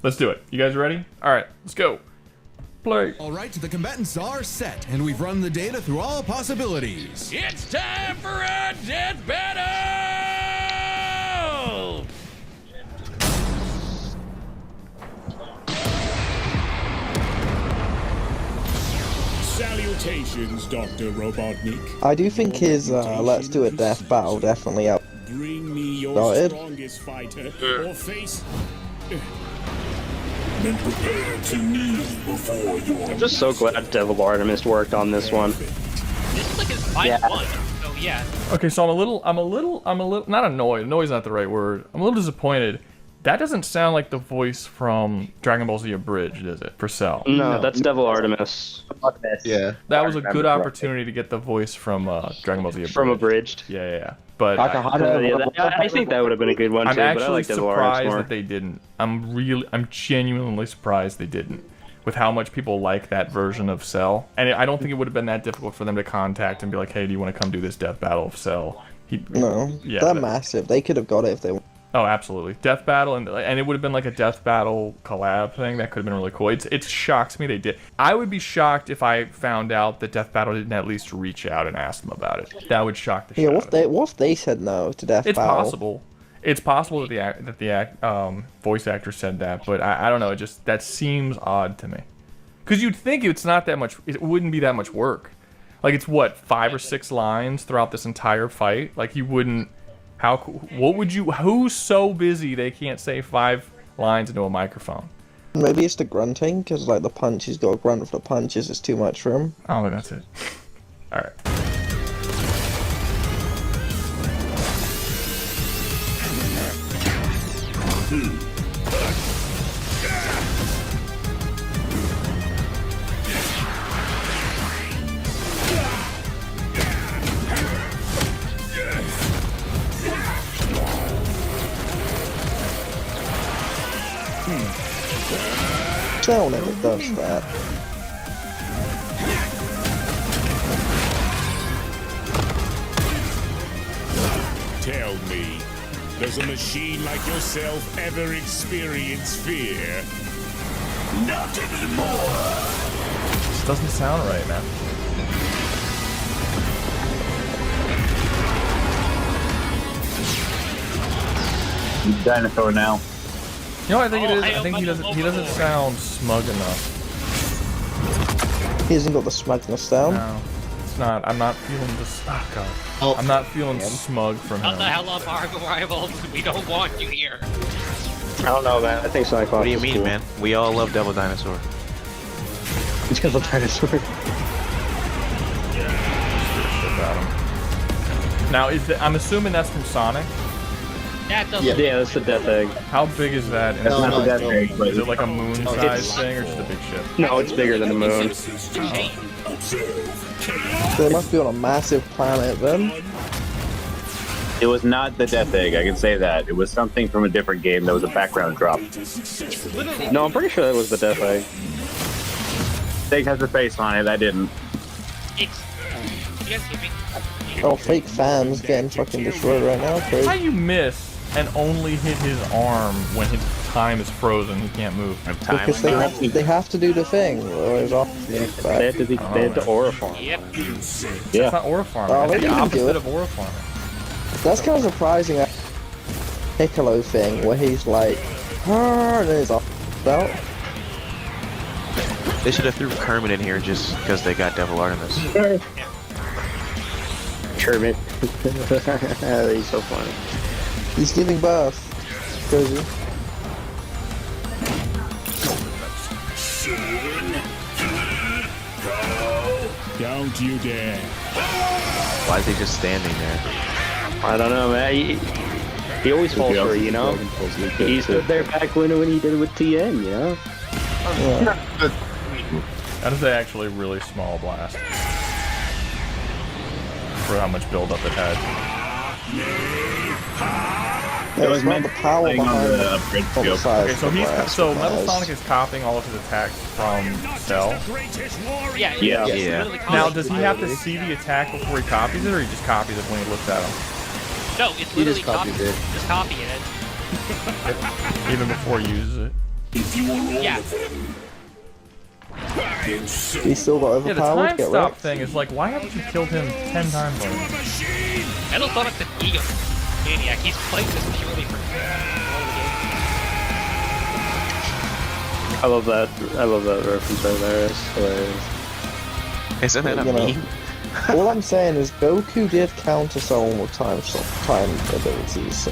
Let's do it. You guys ready? All right, let's go. Play. All right, the combatants are set, and we've run the data through all possibilities. It's time for a death battle! Salutations, Dr. Robotnik. I do think his let's do a death battle definitely out. Bring me your Started. strongest fighter or face. Been prepared to kneel before your. I'm just so glad Devil Artemis worked on this one. This is like his final one, so yeah. Okay, so I'm a little, not annoyed. Annoyed's not the right word. I'm a little disappointed. That doesn't sound like the voice from Dragon Ball Z Abridged, is it? For Cell. No, that's Devil Artemis. Yeah. That was a good opportunity to get the voice from Dragon Ball Z Abridged. From Abridged. Yeah. But I think that would have been a good one I'm too. But I actually like Devil Artemis surprised more. that they didn't. I'm genuinely surprised they didn't. With how much people like that version of Cell. And I don't think it would have been that difficult for them to contact and be like, hey, do you want to come do this death battle of Cell? No, they're massive. They could have got it if they wanted. Oh, absolutely. Death battle, and it would have been like a death battle collab thing. That could have been really cool. It shocks me they did. I would be shocked if I found out that death battle didn't at least reach out and ask them about it. That would shock the shit out of me. What if they said no to death battle? It's possible. It's possible that the voice actor said that, but I don't know. That seems odd to me. Because you'd think it's not that much. It wouldn't be that much work. Like it's what 5 or 6 lines throughout this entire fight. Like you wouldn't. What would you? Who's so busy they can't say 5 lines into a microphone? Maybe it's the grunting, because like the punch, he's got to grunt for the punches. It's too much for him. I don't think that's it. All right. Cell never does that. Tell me, does a machine like yourself ever experience fear? Not anymore. This doesn't sound right, man. Dinosaur now. You know what I think it is? I think he doesn't sound smug enough. He hasn't got the smugness down. No, it's not. I'm not feeling this. Oh god. I'm not feeling smug from Shut him. the hell up, Argo Rivals. We don't want you here. I don't know, man. I think Sonic Fox What do you is mean, cool. man? We all love Devil Dinosaur. Devil Dinosaur. Now, I'm assuming that's from Sonic. That's a Yeah, that's the Death Egg. How big is that? In That's not the Death Egg, but is it like a moon-sized thing, or just a big ship? No, it's bigger than the moon. They must be on a massive planet then. It was not the Death Egg, I can say that. It was something from a different game that was a background drop. No, I'm pretty sure that was the Death Egg. Egg has a face on it, I didn't. It's... You guys hear me? Oh, fake fans getting fucking destroyed right now. How Crazy. you miss and only hit his arm when his time is frozen? He can't move. Because they have to do the thing, or it's off. They had to Oriform. Yep. It's Yeah. not Orifarming. Oh, It's they the didn't do opposite it. of Orifarming. That's kind of surprising. That Piccolo thing where he's like, and then he's off belt. They should have threw Kermit in here just because they got Devil Artemis. Kermit. He's so funny. He's giving birth. Crazy. Don't you dare. Why is he just standing there? I don't know, man. He always falls for it, you know? He stood there back when he did it with TN, you know? That is actually a really small blast. For how much buildup it had. Yeah, it's not the power behind the size. Okay, so Metal Sonic is copying all of his attacks from Cell. Yeah. Yeah. It's Yeah. literally Now, copying does he it. have to see the attack before he copies it, or he just copies it when he looks at him? No, it's literally copying it. Just copying it. Even before he uses it? Yeah. He's still got Yeah, the overpowered. time Get stop wrecked. thing is like, why haven't you killed him 10 times already? Metal Sonic's an ego maniac. He's playing this purely for all the game. I love that. I love that reference right there. It's hilarious. Isn't that a You know. meme? All I'm saying is Goku did counter someone with time abilities, so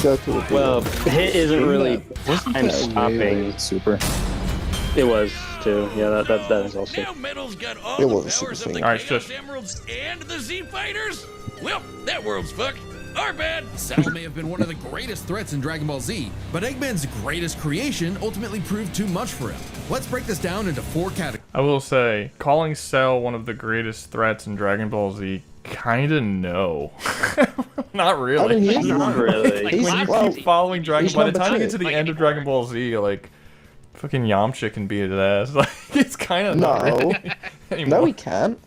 Goku would be Well, hit isn't really Wasn't time that stopping. Super. It was too. Yeah, that is also. Now Metal's got all It the was a powers super of the thing. Alright, Chaos shush. Emeralds and the Z Fighters. Well, that world's fucked. Our bad. Cell may have been one of the greatest threats in Dragon Ball Z, but Eggman's greatest creation ultimately proved too much for him. Let's break this down into 4 categories. I will say, calling Cell one of the greatest threats in Dragon Ball Z, kinda no. Not really. I mean, he's Not really. Like, He's- when you well, keep following Dragon, he's by the number time you two. get to the Like end of anymore. Dragon Ball Z, like, fucking Yamcha can beat his ass. Like, it's kind of No. not really anymore. No, he can't.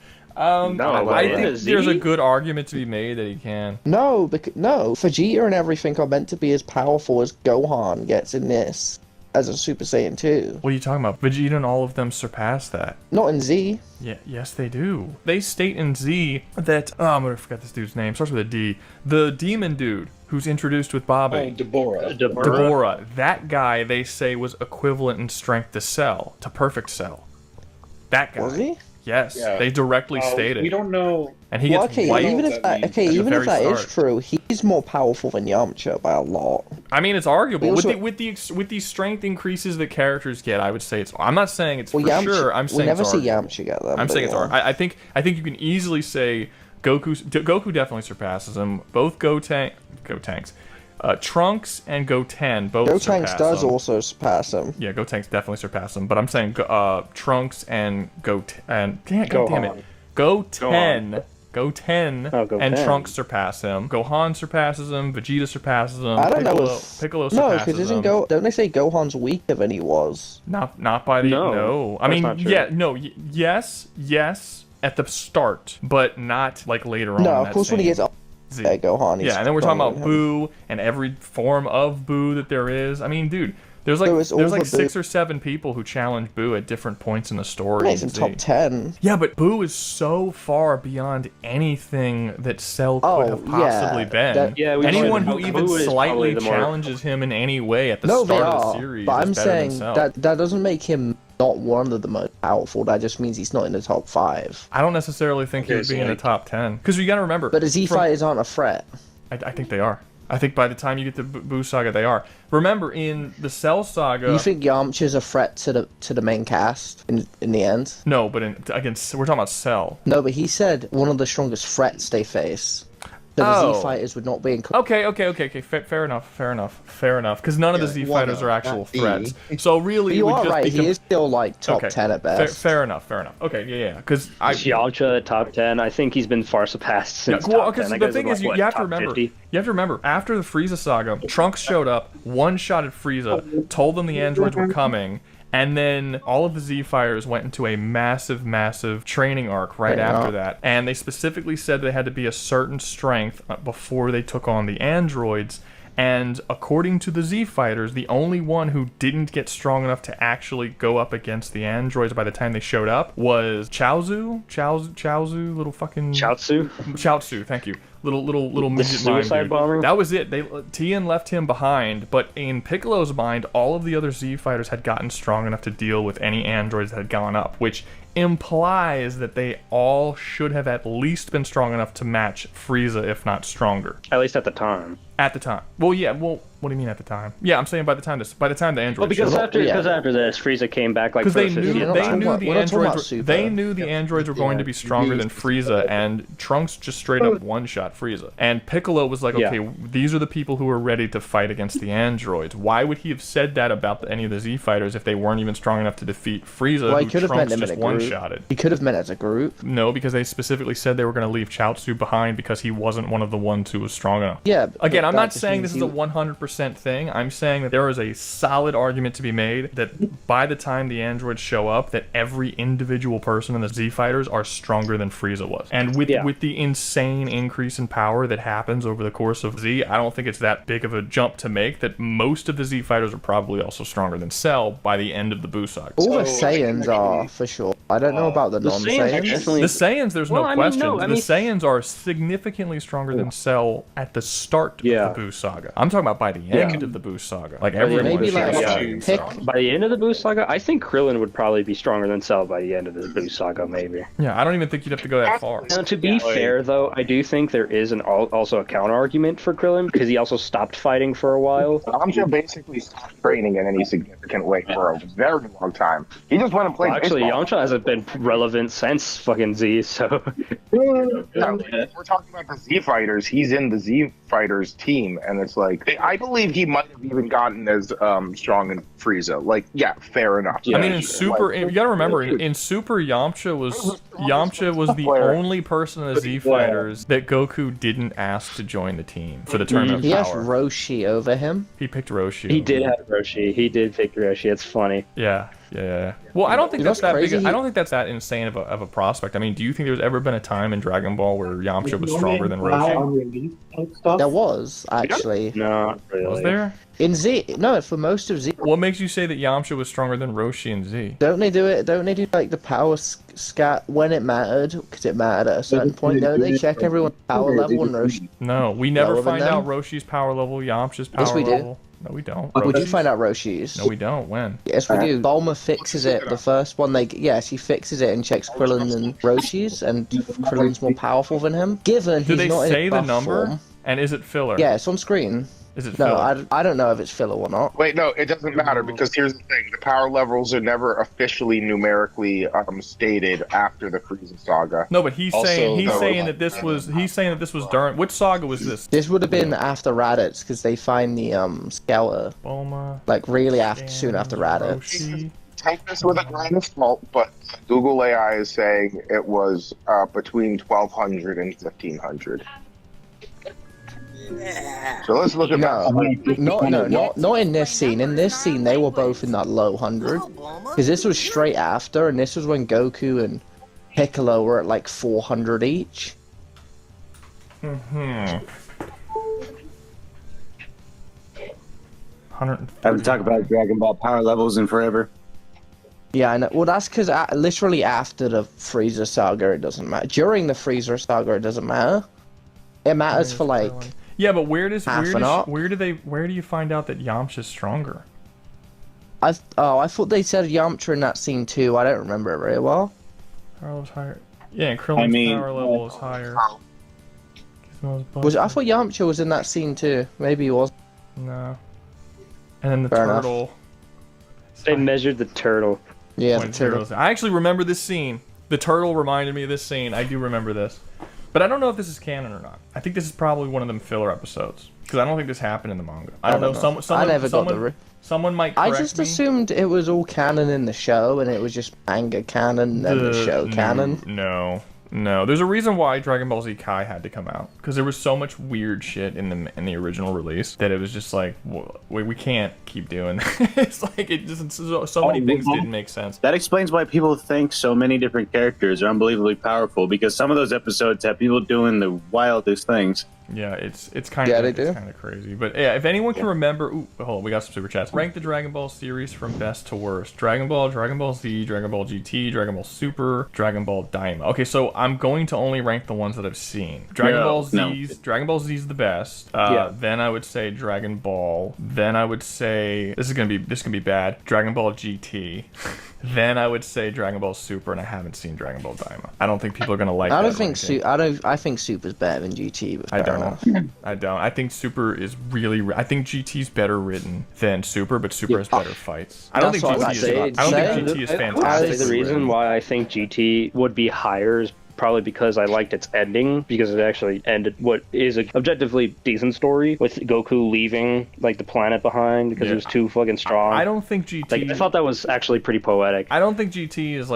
I but think is there's a he? good argument to be made that he can. No, no. Vegeta and everything are meant to be as powerful as Gohan gets in this as a Super Saiyan 2. What are you talking about? Vegeta and all of them surpass that. Not in Z. Yeah, yes, they do. They state in Z that I'm gonna forget this dude's name. Starts with a D. The demon dude who's introduced with Bobby. Deborah. That guy, they say, was equivalent in strength to Cell, to Perfect Cell. That guy. Was he? Yes, they directly stated. We don't know. And he Well, gets okay, wiped. even if that that, means. okay, At the even if very that is start. true, he's more powerful than Yamcha by a lot. I mean, it's arguable. We also- with the strength increases that characters get, I would say it's. I'm not saying it's Well, for Yamcha, sure. I'm saying we never it's see arguable. Yamcha get them. I'm but saying it's yeah. hard. I think you can easily say Goku definitely surpasses him. Both Gotenks, Trunks and Goten both Gotenks surpass does him. also surpass him. Yeah, Gotenks definitely surpass him. But I'm saying Trunks and Goten and God damn it, Goten. Goten Oh, Goten. and Trunks surpass him. Gohan surpasses him. Vegeta surpasses him. I don't know Piccolo, if... Piccolo No, surpasses because him. don't they say Gohan's weaker than he was? Not by the No, I mean, that's not true. yeah, no, yes, at the start, but not like later on. No, in of that course when he same gets up Z. there, Gohan. Yeah, and then we're talking about stronger than him. Boo and every form of Boo that there is. I mean, dude, there's There was all like the 6 Boo- or 7 people who challenge Boo at different points in the story. He's in Z. top 10. Yeah, but Boo is so far beyond anything that Cell could Oh, have possibly yeah, been. Yeah, we Anyone know who Boo even is slightly probably the more- challenges him in any way at the No, they start of the are. series But is I'm better than saying Cell. that doesn't make him not one of the most powerful. That just means he's not in the top 5. I don't necessarily think he Okay, would be so in the like- top 10. Because you gotta remember. But the Z from- fighters aren't a threat. I think they are. I think by the time you get to Boo Saga, they are. Remember, in the Cell Saga... You think Yamcha's a threat to the main cast in the end? No, but against we're talking about Cell. No, but he said one of the strongest threats they face. So the Oh. Z fighters would not be in. Okay. Fair enough. Because none of the Z fighters are actual threats. So really, You it would are just right. become... He is still like top Okay, 10 at best. Fair enough. Okay, yeah. Because I... Yamcha at top 10. I think he's been far surpassed since well, top 10. because That the guy's thing in, is, like, you what, have to top remember. 50? You have to remember. After the Frieza saga, Trunks showed up, one-shot at Frieza, told them the androids were coming, and then all of the Z fighters went into a massive training arc right Yeah. after that. And they specifically said they had to be a certain strength before they took on the androids. And according to the Z fighters, the only one who didn't get strong enough to actually go up against the androids by the time they showed up was Chaozu, little fucking Chaozu, thank you. Little midget mime suicide dude. bomber? That was it. Tien left him behind, but in Piccolo's mind, all of the other Z fighters had gotten strong enough to deal with any androids that had gone up, which implies that they all should have at least been strong enough to match Frieza, if not stronger. At least at the time. At the time. Well, yeah. Well, what do you mean at the time? Yeah, I'm saying by the time the androids. Well, because showed up. after this, Frieza came back like Because for they the knew 50th time. they knew the androids were going to be stronger than Frieza, and Trunks just straight up one-shot Frieza. And Piccolo was like, okay, these are the people who are ready to fight against the androids. Why would he have said that about any of the Z fighters if they weren't even strong enough to defeat Frieza, Well, he who could have meant Trunks them in just a group. one-shotted? He could have meant as a group. No, because they specifically said they were going to leave Chaozu behind because he wasn't one of the ones who was strong enough. Yeah. Again, I'm that not just saying means this is a 100% 100% thing. I'm saying that there is a solid argument to be made that by the time the androids show up, that every individual person in the Z Fighters are stronger than Frieza was. And with the insane increase in power that happens over the course of Z, I don't think it's that big of a jump to make that most of the Z Fighters are probably also stronger than Cell by the end of the Buu Saga. All the Saiyans are, for sure. I don't know about the non-Saiyans. The Saiyans, there's no question. The Saiyans are significantly stronger than Cell at the start of the Buu Saga. I'm talking about by the end of the Buu Saga. Like everyone. Maybe like pick by the end of the Buu Saga. I think Krillin would probably be stronger than Cell by the end of the Buu Saga, maybe. Yeah, I don't even think you'd have to go that far. Now, to be fair, though, I do think there is also a counter argument for Krillin because he also stopped fighting for a while. Yamcha basically stopped training in any significant way for a very long time. He just went and played actually, baseball. Yamcha hasn't been relevant since fucking Z, so... We're talking about the Z Fighters. He's in the Z Fighters team, and it's like, I believe he might have even gotten as strong in Frieza. Like, yeah, fair enough. I mean, in Super, you gotta remember, in Super, Yamcha was the only person in the Z Fighters that Goku didn't ask to join the team for the tournament He of has power. Roshi over him. He picked Roshi. He did have Roshi. He did pick Roshi. It's funny. Yeah. Well, I don't think that's that crazy. big. I don't think that's that insane of a prospect. I mean, do you think there's ever been a time in Dragon Ball where Yamcha was stronger than Roshi? There was, actually. No, not really. Was there? In Z, no, for most of Z. What makes you say that Yamcha was stronger than Roshi in Z? Don't they do it? Don't they do like the power scat when it mattered? Because it mattered at a certain point. Don't they check everyone's power level and Roshi? No, we never Lower than find them? out Roshi's power level, Yamcha's power Yes, we do. level. No, we don't. Would you Roshi's- find out Roshi's? No, we don't. When? Yes, we do. Bulma fixes it. The first one, she fixes it and checks Krillin and Roshi's, and Krillin's more powerful than him. Given Do he's they not in say the buff number? form. And is it filler? Yeah, it's on screen. Is it No, filler? I don't know if it's filler or not. Wait, no, it doesn't matter because here's the thing: the power levels are never officially numerically stated after the Frieza saga. No, but he's saying that this was during which saga was this? This would have been after Raditz because they find the Skeletor Bulma. like really soon after Raditz. Roshi. Take this with a grain of salt, but Google AI is saying it was between 1200 and 1500. So let's look at that. Not in this scene. In this scene, they were both in that low 100. Because this was straight after, and this was when Goku and Piccolo were at like 400 each. I haven't talked about Dragon Ball power levels in forever. Yeah, I know. Well, that's because literally after the Frieza saga, it doesn't matter. During the Frieza saga, it doesn't matter. It matters for like. Yeah, but where do you find out that Yamcha's stronger? I thought they said Yamcha in that scene too. I don't remember it very well. Power level's higher. Yeah, and Krillin's power level is higher. I thought Yamcha was in that scene too. Maybe he was. No. And then the Fair enough. turtle. They measured the turtle. Yeah, When the turtle. turtles- I actually remember this scene. The turtle reminded me of this scene. I do remember this. But I don't know if this is canon or not. I think this is probably one of them filler episodes. Because I don't think this happened in the manga. I don't know. Someone might correct I just me. assumed it was all canon in the show, and it was just manga canon and the show canon. No. There's a reason why Dragon Ball Z Kai had to come out. Because there was so much weird shit in the original release that it was just like, we can't keep doing this. It's like, it just, so many things didn't make sense. That explains why people think so many different characters are unbelievably powerful, because some of those episodes have people doing the wildest things. Yeah, it's kind of crazy. But yeah, if anyone can remember, hold on, we got some super chats. Rank the Dragon Ball series from best to worst. Dragon Ball, Dragon Ball Z, Dragon Ball GT, Dragon Ball Super, Dragon Ball Daima. Okay, so I'm going to only rank the ones that I've seen. Dragon Ball Z's the best. Then I would say Dragon Ball. Then I would say this is gonna be bad. Dragon Ball GT. Then I would say Dragon Ball Super, and I haven't seen Dragon Ball Daima. I don't think people are gonna like. I think Super's better than GT. But I don't. I think Super is really. I think GT's better written than Super, but Super has better fights. I don't think GT is fantastic. The reason why I think GT would be higher is probably because I liked its ending, because it actually ended what is an objectively decent story with Goku leaving like the planet behind because he was too fucking strong. I don't think GT. I thought that was actually pretty poetic. I don't think GT is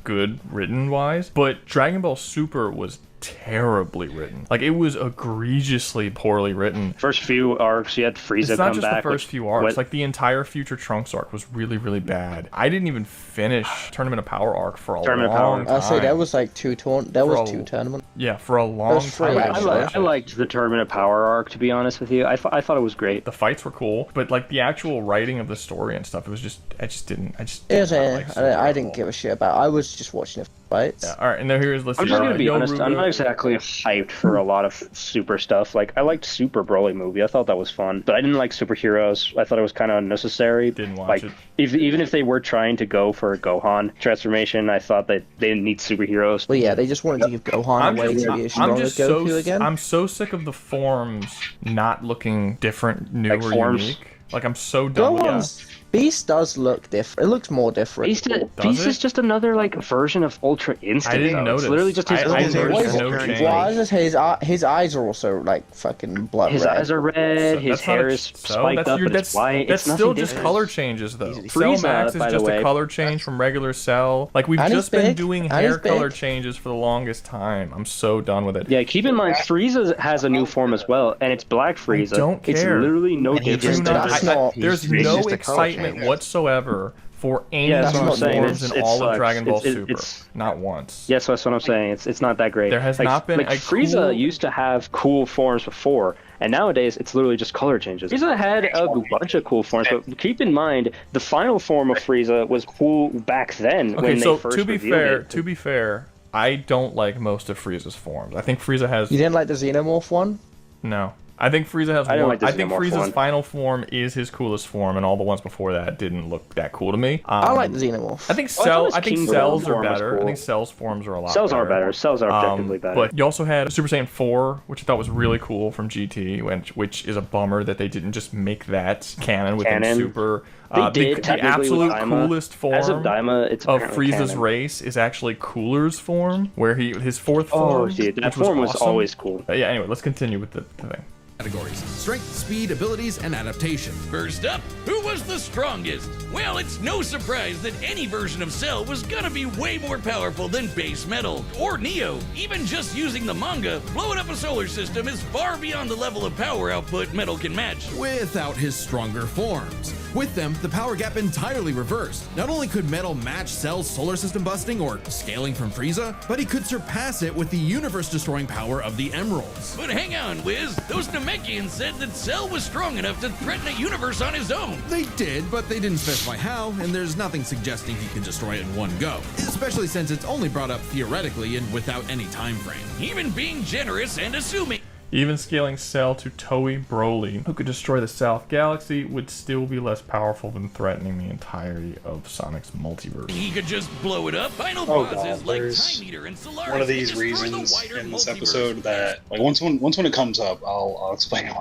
good written wise, but Dragon Ball Super was terribly written. Like, it was egregiously poorly written. First few arcs, you had Frieza It's not come just back. the first few arcs. Like, the entire Future Trunks arc was really, really bad. I didn't even finish Tournament of Power arc for a long time. I'll say that was like two tournaments. Yeah, for a long time. I liked the Tournament of Power arc, to be honest with you. I thought it was great. The fights were cool, but like the actual writing of the story and stuff, it was just I didn't give a shit about it. I was just watching it fights. Yeah, all right, and now here's I'm just gonna be honest. I'm not exactly hyped for a lot of super stuff. Like, I liked Super Broly movie. I thought that was fun, but I didn't like superheroes. I thought it was kind of unnecessary. Didn't watch it. Even if they were trying to go for a Gohan transformation, I thought that they didn't need superheroes. Well, yeah, they just wanted to give Gohan away to be as strong as Goku again. I'm so sick of the forms not looking different, new, or unique. Like, I'm so done with that. Beast does look different. It looks more different. Beast is just another like version of Ultra Instinct. I didn't notice. It's literally just his eyes are also like fucking blood red. His eyes are red. His hair is spiked up. It's white. That's still just color changes, though. Cell Max is just a color change from regular Cell. Like, we've just been doing hair color changes for the longest time. I'm so done with it. Yeah, keep in mind, Frieza has a new form as well, and it's Black Frieza. I don't care. It's literally no different. There's no excitement whatsoever for any forms in all of Dragon Ball Super. Not once. Yes, that's what I'm saying. It's not that great. There has not been Frieza used to have cool forms before, and nowadays it's literally just color changes. Frieza had a bunch of cool forms, but keep in mind the final form of Frieza was cool back then. Okay, so to be fair, I don't like most of Frieza's forms. I think Frieza has. You didn't like the Xenomorph one? No. I think Frieza has one. I think Frieza's final form is his coolest form, and all the ones before that didn't look that cool to me. I like the Xenomorph. I think Cells are better. I think Cell's forms are a lot better. Cells are better. Cells are objectively better. But you also had Super Saiyan 4, which I thought was really cool from GT, which is a bummer that they didn't just make that canon within Super. The absolute coolest form of Frieza's race is actually Cooler's form, where his fourth form. Oh, dude, that form was always cool. Yeah, anyway, let's continue with the thing. Categories: strength, speed, abilities, and adaptation. First up, who was the strongest? Well, it's no surprise that any version of Cell was gonna be way more powerful than base Metal or Neo. Even just using the manga, blowing up a solar system is far beyond the level of power output Metal can match. Without his stronger forms. With them, the power gap entirely reversed. Not only could Metal match Cell's solar system busting or scaling from Frieza, but he could surpass it with the universe-destroying power of the Emeralds. But hang on, Wiz. Those Namekians said that Cell was strong enough to threaten a universe on his own. They did, but they didn't specify how, and there's nothing suggesting he could destroy it in one go. Especially since it's only brought up theoretically and without any time frame. Even being generous and assuming. Even scaling Cell to Toei Broly, who could destroy the South Galaxy, would still be less powerful than threatening the entirety of Sonic's multiverse. He could just blow it up. Final bosses like Time Eater and Solaris. One of these reasons in this episode that, like, once when it comes up, I'll explain it.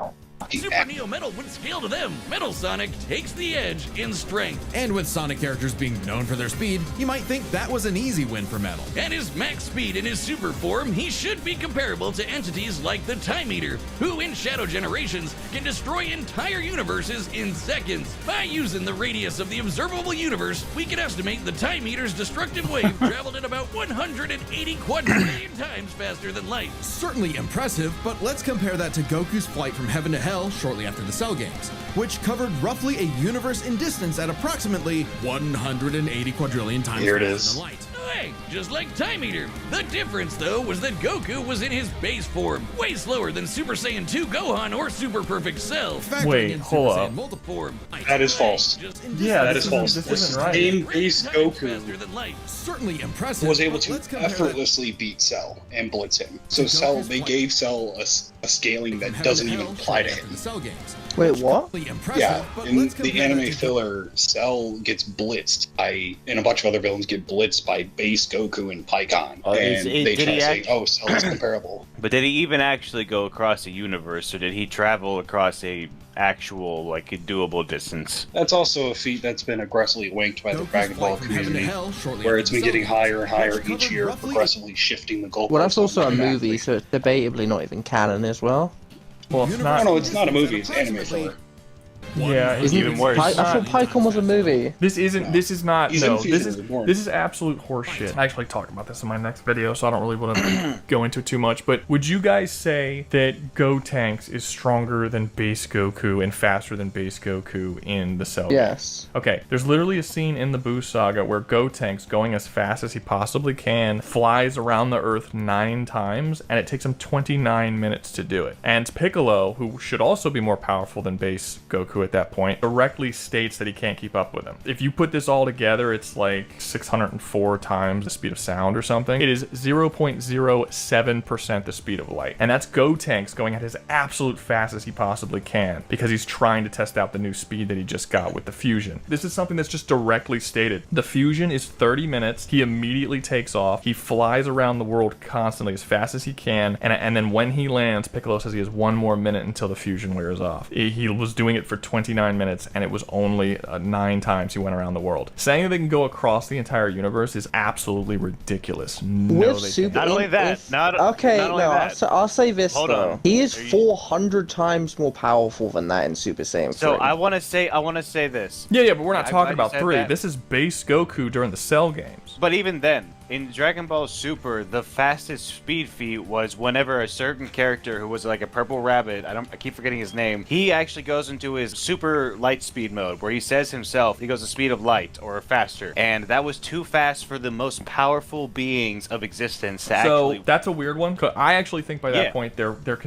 Super Neo Metal would scale to them. Metal Sonic takes the edge in strength. And with Sonic characters being known for their speed, you might think that was an easy win for Metal. At his max speed in his super form, he should be comparable to entities like the Time Eater, who in Shadow Generations can destroy entire universes in seconds. By using the radius of the observable universe, we can estimate the Time Eater's destructive wave traveled at about 180 quadrillion times faster than light. Certainly impressive, but let's compare that to Goku's flight from heaven to hell shortly after the Cell games, which covered roughly a universe in distance at approximately 180 quadrillion times faster than light. Hey, just like Time Eater. The difference, though, was that Goku was in his base form, way slower than Super Saiyan 2 Gohan or Super Perfect Cell. Wait, hold up. That is false. Yeah, that is false. This isn't right. Same base Goku certainly impressive, was able to effortlessly beat Cell and blitz him. So Cell, they gave Cell a scaling that doesn't even apply to him. Wait, what? Yeah, in the anime filler, Cell gets blitzed and a bunch of other villains get blitzed by base Goku and Pikkon. And they try to say, oh, Cell is comparable. But did he even actually go across the universe, or did he travel across a actual, like, a doable distance? That's also a feat that's been aggressively winked by the Dragon Ball community, where it's been getting higher and higher each year, progressively shifting the goalposts. Well, that's also a movie, so it's debatably not even canon as well. Well, it's not. No, it's not a movie. It's anime filler. Yeah, it's Isn't even worse. I thought Pycon was a movie. This isn't. This is not. He's No, in this Fusion is Reborn. this is absolute horseshit. I actually talk about this in my next video, so I don't really want to go into it too much. But would you guys say that Gotenks is stronger than base Goku and faster than base Goku in the Cell? Yes. Okay, there's literally a scene in the Buu Saga where Gotenks, going as fast as he possibly can, flies around the Earth 9 times, and it takes him 29 minutes to do it. And Piccolo, who should also be more powerful than base Goku at that point, directly states that he can't keep up with him. If you put this all together, it's like 604 times the speed of sound or something. It is 0.07% the speed of light. And that's Gotenks going at his absolute fast as he possibly can, because he's trying to test out the new speed that he just got with the fusion. This is something that's just directly stated. The fusion is 30 minutes. He immediately takes off. He flies around the world constantly as fast as he can. And then when he lands, Piccolo says he has 1 more minute until the fusion wears off. He was doing it for 29 minutes, and it was only 9 times he went around the world. Saying that they can go across the entire universe is absolutely ridiculous. No, With they super, can't. Not only that, I'll say this Hold though. on. He is 400 times more powerful than that in Super Saiyan 3. So I want to say this. Yeah, but we're not I'm talking glad you about said 3. that. This is base Goku during the Cell games. But even then, in Dragon Ball Super, the fastest speed feat was whenever a certain character who was like a purple rabbit, I keep forgetting his name, he actually goes into his super light speed mode where he says himself, he goes the speed of light or faster. And that was too fast for the most powerful beings of existence to actually... So that's a weird one. 'Cause I actually think by that Yeah. point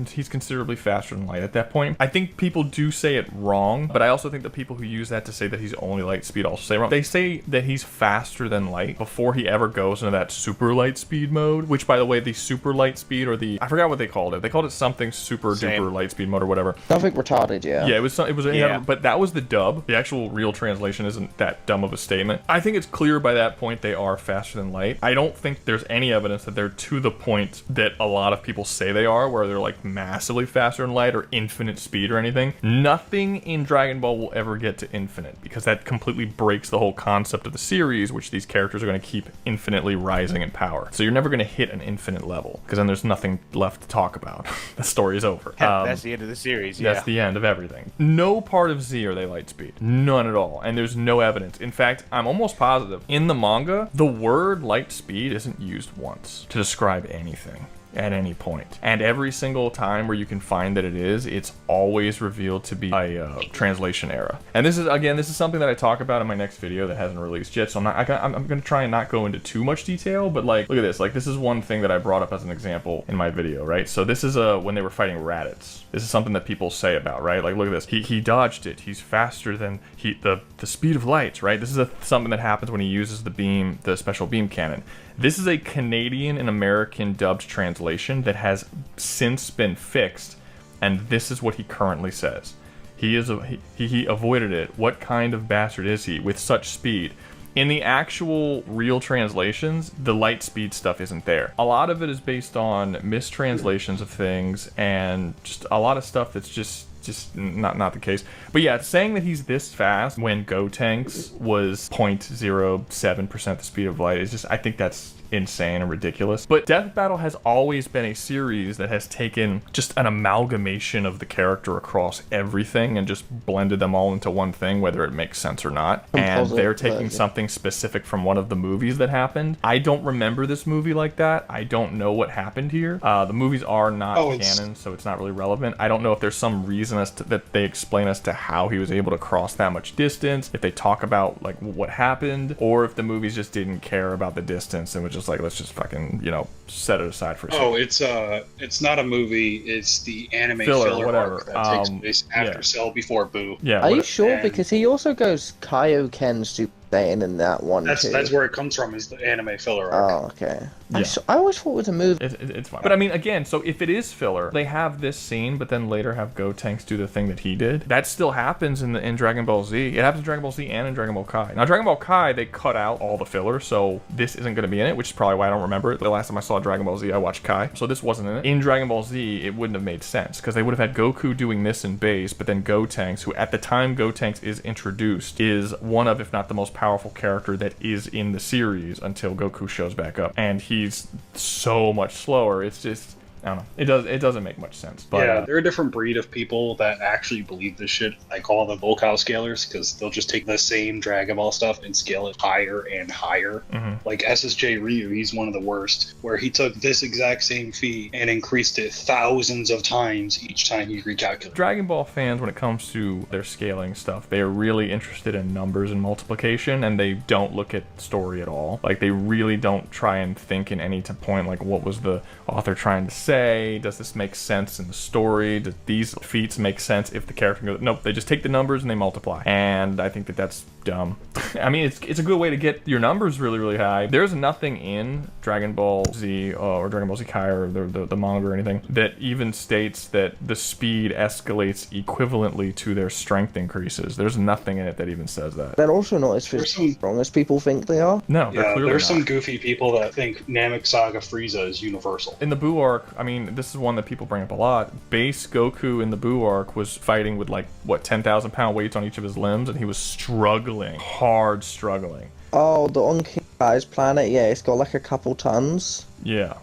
he's considerably faster than light at that point. I think people do say it wrong, but I also think the people who use that to say that he's only light speed also say wrong. They say that he's faster than light before he ever goes into that super light speed mode, which by the way, the super light speed, or the, I forgot what they called it. They called it something super duper light speed mode or whatever. Something retarded, yeah. Yeah, but that was the dub. The actual real translation isn't that dumb of a statement. I think it's clear by that point they are faster than light. I don't think there's any evidence that they're to the point that a lot of people say they are, where they're like massively faster than light or infinite speed or anything. Nothing in Dragon Ball will ever get to infinite, because that completely breaks the whole concept of the series, which these characters are going to keep infinitely rising in power. So you're never going to hit an infinite level, because then there's nothing left to talk about. The story's over. That's the end of the series, yeah. That's the end of everything. No part of Z are they light speed. None at all. And there's no evidence. In fact, I'm almost positive in the manga, the word light speed isn't used once to describe anything at any point. And every single time where you can find that it is, it's always revealed to be a translation error. And this is something that I talk about in my next video that hasn't released yet, so I'm gonna try and not go into too much detail, but like, look at this. Like, this is one thing that I brought up as an example in my video, right? So this is when they were fighting Raditz. This is something that people say about, right? Like, look at this. He dodged it. He's faster than the speed of light, right? This is something that happens when he uses the special beam cannon. This is a Canadian and American dubbed translation that has since been fixed, and this is what he currently says. He avoided it. What kind of bastard is he with such speed? In the actual real translations, the light speed stuff isn't there. A lot of it is based on mistranslations of things and just a lot of stuff that's just not the case. But yeah, saying that he's this fast when Gotenks was 0.07% the speed of light is just, I think that's insane and ridiculous. But Death Battle has always been a series that has taken just an amalgamation of the character across everything and just blended them all into one thing, whether it makes sense or not. And they're taking something specific from one of the movies that happened. I don't remember this movie like that. I don't know what happened here. The movies are not canon, so it's not really relevant. I don't know if there's some reason that they explain as to how he was able to cross that much distance, if they talk about like what happened, or if the movies just didn't care about the distance and was just like, let's just fucking, set it aside for a second. It's not a movie, it's the anime filler whatever arc that takes place after Cell before Buu. Yeah. Are you sure? Because he also goes Kaioken Super Saiyan in that one too. That's where it comes from, is the anime filler arc. Oh, okay. Yeah. I always thought it was a movie. It's fine. But I mean, again, so if it is filler, they have this scene, but then later have Gotenks do the thing that he did. That still happens in Dragon Ball Z. It happens in Dragon Ball Z and in Dragon Ball Kai. Now, Dragon Ball Kai, they cut out all the filler, so this isn't going to be in it, which is probably why I don't remember it. The last time I saw Dragon Ball Z, I watched Kai, so this wasn't in it. In Dragon Ball Z, it wouldn't have made sense, because they would have had Goku doing this in base, but then Gotenks, who at the time Gotenks is introduced, is one of, if not the most powerful character that is in the series until Goku shows back up. And he's so much slower. It's just, I don't know. It doesn't make much sense. But, yeah, they're a different breed of people that actually believe this shit. I call them Volkow scalers because they'll just take the same Dragon Ball stuff and scale it higher and higher. Like SSJ Ryu, he's one of the worst, where he took this exact same feat and increased it thousands of times each time he recalculated. Dragon Ball fans, when it comes to their scaling stuff, they are really interested in numbers and multiplication, and they don't look at story at all. Like, they really don't try and think in any point, like, what was the author trying to say? Does this make sense in the story? Do these feats make sense if the character goes... Nope, they just take the numbers and they multiply. And I think that that's dumb. I mean, it's a good way to get your numbers really, really high. There's nothing in Dragon Ball Z or Dragon Ball Z Kai or the manga or anything that even states that the speed escalates equivalently to their strength increases. There's nothing in it that even says that. They're also not as strong as people think they are. No, they're clearly there's not. some goofy people that think Namek Saga Frieza is universal. In the Buu arc, I mean, this is one that people bring up a lot. Base Goku in the Buu arc was fighting with, like, what, 10,000 pound weights on each of his limbs, and he was struggling, hard struggling. Oh, the on King Kai's planet, yeah, it's got like a couple tons. Yeah.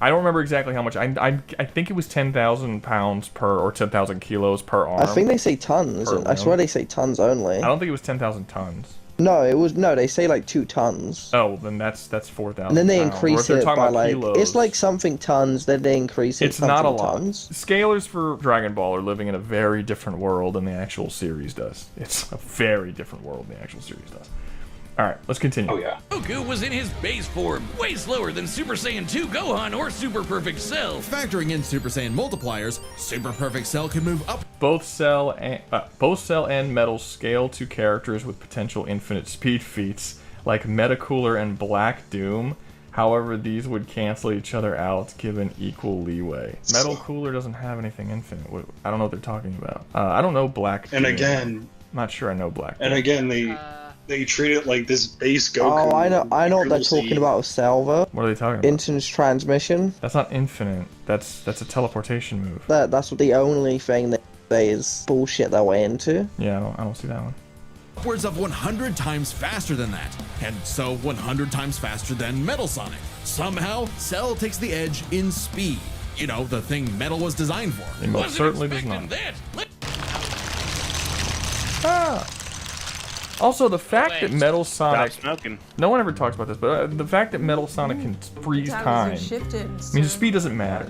I don't remember exactly how much. I think it was 10,000 pounds per, or 10,000 kilos per arm. I think they say tons. I swear they say tons only. I don't think it was 10,000 tons. No, they say like 2 tons. Oh, well, then that's 4,000. And then they increase it by like kilos, it's like something tons. Then they increase it. It's not a lot. Tons. Scalers for Dragon Ball are living in a very different world than the actual series does. It's a very different world than the actual series does. All right, let's continue. Oh yeah. Goku was in his base form, way slower than Super Saiyan 2 Gohan or Super Perfect Cell. Factoring in Super Saiyan multipliers, Super Perfect Cell can move up. Both Cell and Metal scale to characters with potential infinite speed feats, like Metacooler and Black Doom. However, these would cancel each other out given equal leeway. Metal Cooler doesn't have anything infinite. I don't know what they're talking about. I don't know Black Doom. And again... I'm not sure I know Black Doom. And again, they treat it like this base Goku. Oh, I know what they're talking about with Salva. What are they talking about? Infinite transmission. That's not infinite. That's a teleportation move. That's the only thing that they is bullshit their way into. Yeah, I don't see that one. Upwards of 100 times faster than that, and so 100 times faster than Metal Sonic. Somehow, Cell takes the edge in speed. You know, the thing Metal was designed for. It most certainly does not. Also, the fact that Metal Sonic... No one ever talks about this, but the fact that Metal Sonic can freeze time means the speed doesn't matter.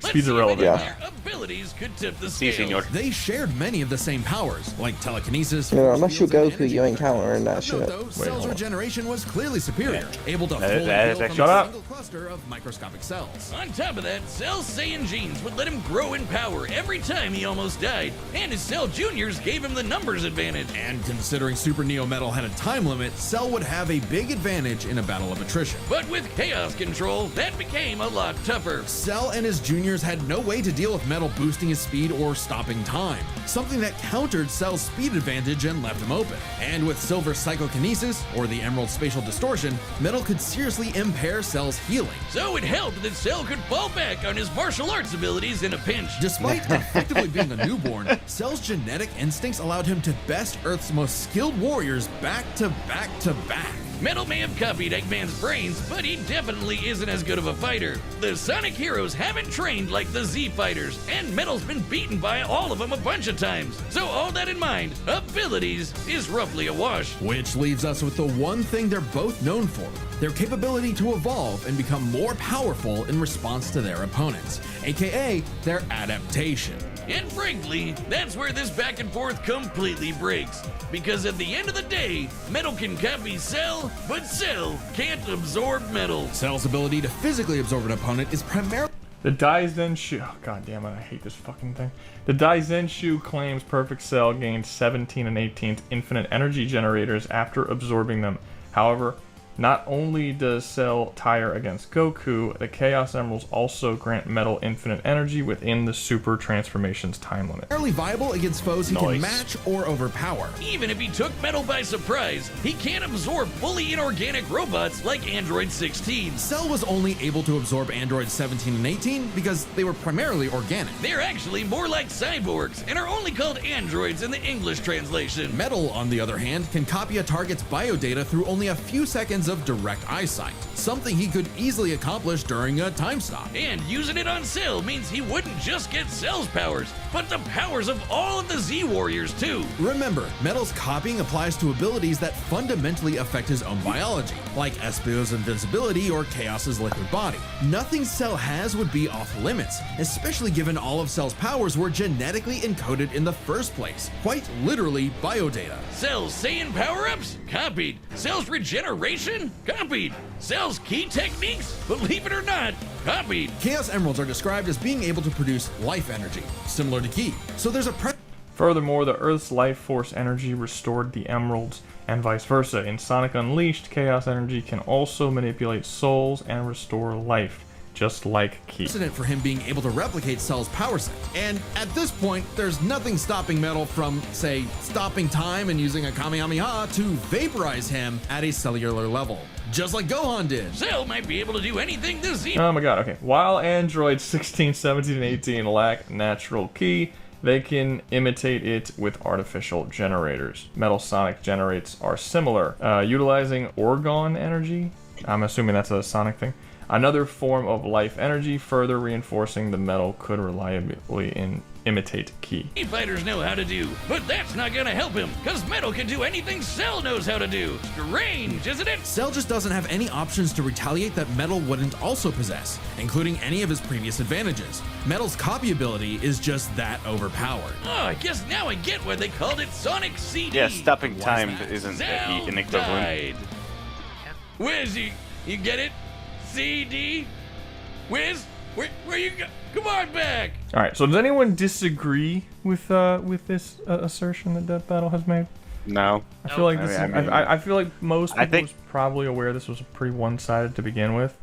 Speed's irrelevant. Their abilities could tip the scales. They shared many of the same powers, like telekinesis. Yeah, unless you're Goku, you ain't countering that shit. Cell's regeneration was clearly superior, able to fully heal from a single cluster of microscopic cells. On top of that, Cell's Saiyan genes would let him grow in power every time he almost died, and his Cell Juniors gave him the numbers advantage. And considering Super Neo Metal had a time limit, Cell would have a big advantage in a battle of attrition. But with Chaos Control, that became a lot tougher. Cell and his juniors had no way to deal with Metal boosting his speed or stopping time, something that countered Cell's speed advantage and left him open. And with Silver Psychokinesis, or the Emerald Spatial Distortion, Metal could seriously impair Cell's healing. So it helped that Cell could fall back on his martial arts abilities in a pinch. Despite effectively being a newborn, Cell's genetic instincts allowed him to best Earth's most skilled warriors back to back to back. Metal may have copied Eggman's brains, but he definitely isn't as good of a fighter. The Sonic heroes haven't trained like the Z fighters, and Metal's been beaten by all of them a bunch of times. So all that in mind, abilities is roughly a wash. Which leaves us with the one thing they're both known for, their capability to evolve and become more powerful in response to their opponents, aka their adaptation. And frankly, that's where this back and forth completely breaks. Because at the end of the day, Metal can copy Cell, but Cell can't absorb Metal. Cell's ability to physically absorb an opponent is primarily... The Daizenshu... Oh, god damn it, I hate this fucking thing. The Daizenshu claims Perfect Cell gains 17 and 18th infinite energy generators after absorbing them. However, not only does Cell tire against Goku, the Chaos Emeralds also grant Metal infinite energy within the Super Transformations time limit. Fairly viable against foes he can match or overpower. Even if he took Metal by surprise, he can't absorb fully inorganic robots like Android 16. Cell was only able to absorb Android 17 and 18 because they were primarily organic. They're actually more like cyborgs and are only called androids in the English translation. Metal, on the other hand, can copy a target's biodata through only a few seconds of direct eyesight, something he could easily accomplish during a time stop. And using it on Cell means he wouldn't just get Cell's powers, but the powers of all of the Z Warriors too. Remember, Metal's copying applies to abilities that fundamentally affect his own biology, like Espio's invincibility or Chaos's liquid body. Nothing Cell has would be off limits, especially given all of Cell's powers were genetically encoded in the first place, quite literally biodata. Cell's Saiyan power-ups? Copied. Cell's regeneration? Copied. Cell's key techniques? Believe it or not, copied. Chaos Emeralds are described as being able to produce life energy, similar to Ki. So there's a Furthermore, the Earth's life force energy restored the emeralds, and vice versa. In Sonic Unleashed, Chaos Energy can also manipulate souls and restore life, just like Ki. Precedent for him being able to replicate Cell's power set. And at this point, there's nothing stopping Metal from, say, stopping time and using a Kamehameha to vaporize him at a cellular level. Just like Gohan did. Cell might be able to do anything the Z. Oh my god, okay. While androids 16, 17, and 18 lack natural Ki, they can imitate it with artificial generators. Metal Sonic generates are similar, utilizing Orgon energy. I'm assuming that's a Sonic thing. Another form of life energy, further reinforcing the Metal could reliably imitate Ki. Fighters know how to do, but that's not gonna help him, cause Metal can do anything Cell knows how to do. Strange, isn't it? Cell just doesn't have any options to retaliate that Metal wouldn't also possess, including any of his previous advantages. Metal's copy ability is just that overpowered. Oh, I guess now I get why they called it Sonic CD. Yeah, stopping time isn't Cell an equivalent. died. Where's he? You get it? CD? Wiz? Where you go? Come on back! Alright, so does anyone disagree with this assertion that Death Battle has made? No. I feel like I feel like most people was probably aware this was pretty one-sided to begin with.